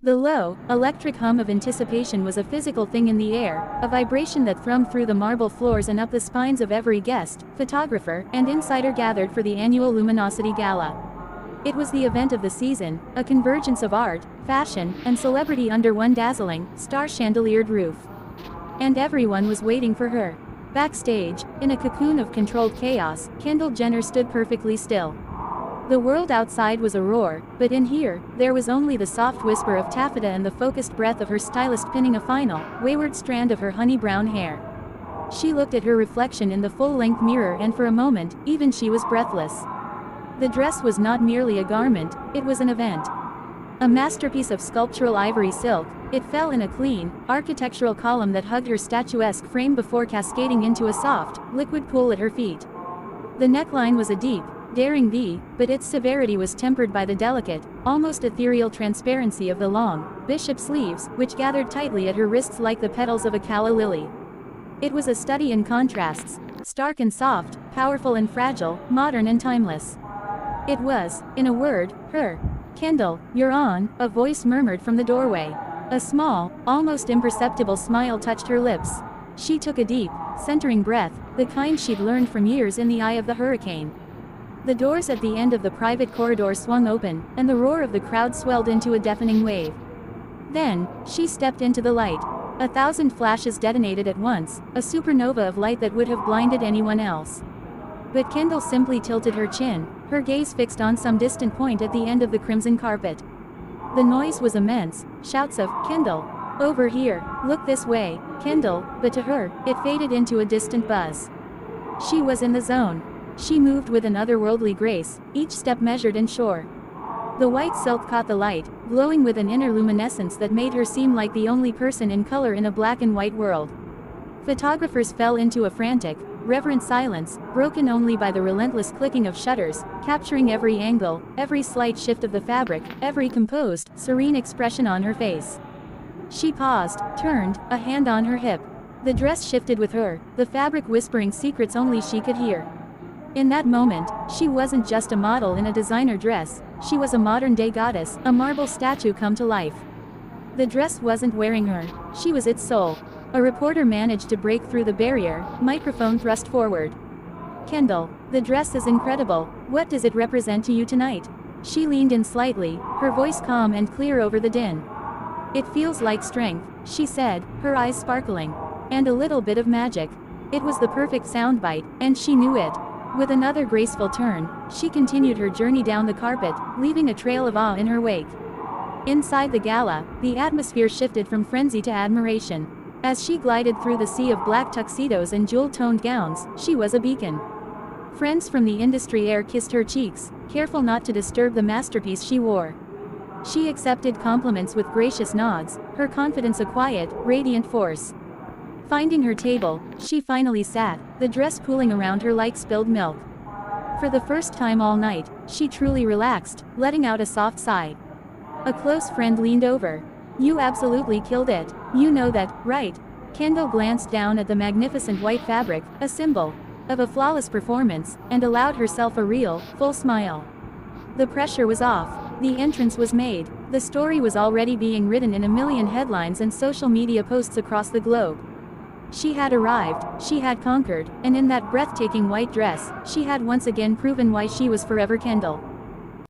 The low, electric hum of anticipation was a physical thing in the air, a vibration that thrummed through the marble floors and up the spines of every guest, photographer, and insider gathered for the annual Luminosity Gala. It was the event of the season, a convergence of art, fashion, and celebrity under one dazzling, star-chandeliered roof. And everyone was waiting for her. Backstage, in a cocoon of controlled chaos, Kendall Jenner stood perfectly still. The world outside was a roar, but in here, there was only the soft whisper of taffeta and the focused breath of her stylist pinning a final, wayward strand of her honey brown hair. She looked at her reflection in the full-length mirror and for a moment, even she was breathless. The dress was not merely a garment, it was an event. A masterpiece of sculptural ivory silk, it fell in a clean, architectural column that hugged her statuesque frame before cascading into a soft, liquid pool at her feet. The neckline was a deep, daring V, but its severity was tempered by the delicate, almost ethereal transparency of the long, bishop sleeves, which gathered tightly at her wrists like the petals of a calla lily. It was a study in contrasts, stark and soft, powerful and fragile, modern and timeless. It was, in a word, her. "Kendall, you're on," a voice murmured from the doorway. A small, almost imperceptible smile touched her lips. She took a deep, centering breath, the kind she'd learned from years in the eye of the hurricane. The doors at the end of the private corridor swung open, and the roar of the crowd swelled into a deafening wave. Then, she stepped into the light. 1,000 flashes detonated at once, a supernova of light that would have blinded anyone else. But Kendall simply tilted her chin, her gaze fixed on some distant point at the end of the crimson carpet. The noise was immense, shouts of, "Kendall! Over here, look this way, Kendall," but to her, it faded into a distant buzz. She was in the zone. She moved with an otherworldly grace, each step measured and sure. The white silk caught the light, glowing with an inner luminescence that made her seem like the only person in color in a black and white world. Photographers fell into a frantic, reverent silence, broken only by the relentless clicking of shutters, capturing every angle, every slight shift of the fabric, every composed, serene expression on her face. She paused, turned, a hand on her hip. The dress shifted with her, the fabric whispering secrets only she could hear. In that moment, she wasn't just a model in a designer dress, she was a modern-day goddess, a marble statue come to life. The dress wasn't wearing her, she was its soul. A reporter managed to break through the barrier, microphone thrust forward. "Kendall, the dress is incredible, what does it represent to you tonight?" She leaned in slightly, her voice calm and clear over the din. "It feels like strength," she said, her eyes sparkling. "And a little bit of magic." It was the perfect soundbite, and she knew it. With another graceful turn, she continued her journey down the carpet, leaving a trail of awe in her wake. Inside the gala, the atmosphere shifted from frenzy to admiration. As she glided through the sea of black tuxedos and jewel-toned gowns, she was a beacon. Friends from the industry air kissed her cheeks, careful not to disturb the masterpiece she wore. She accepted compliments with gracious nods, her confidence a quiet, radiant force. Finding her table, she finally sat, the dress pooling around her like spilled milk. For the first time all night, she truly relaxed, letting out a soft sigh. A close friend leaned over. "You absolutely killed it. You know that, right?" Kendall glanced down at the magnificent white fabric, a symbol of a flawless performance, and allowed herself a real, full smile. The pressure was off. The entrance was made. The story was already being written in a million headlines and social media posts across the globe. She had arrived, she had conquered, and in that breathtaking white dress, she had once again proven why she was forever Kendall.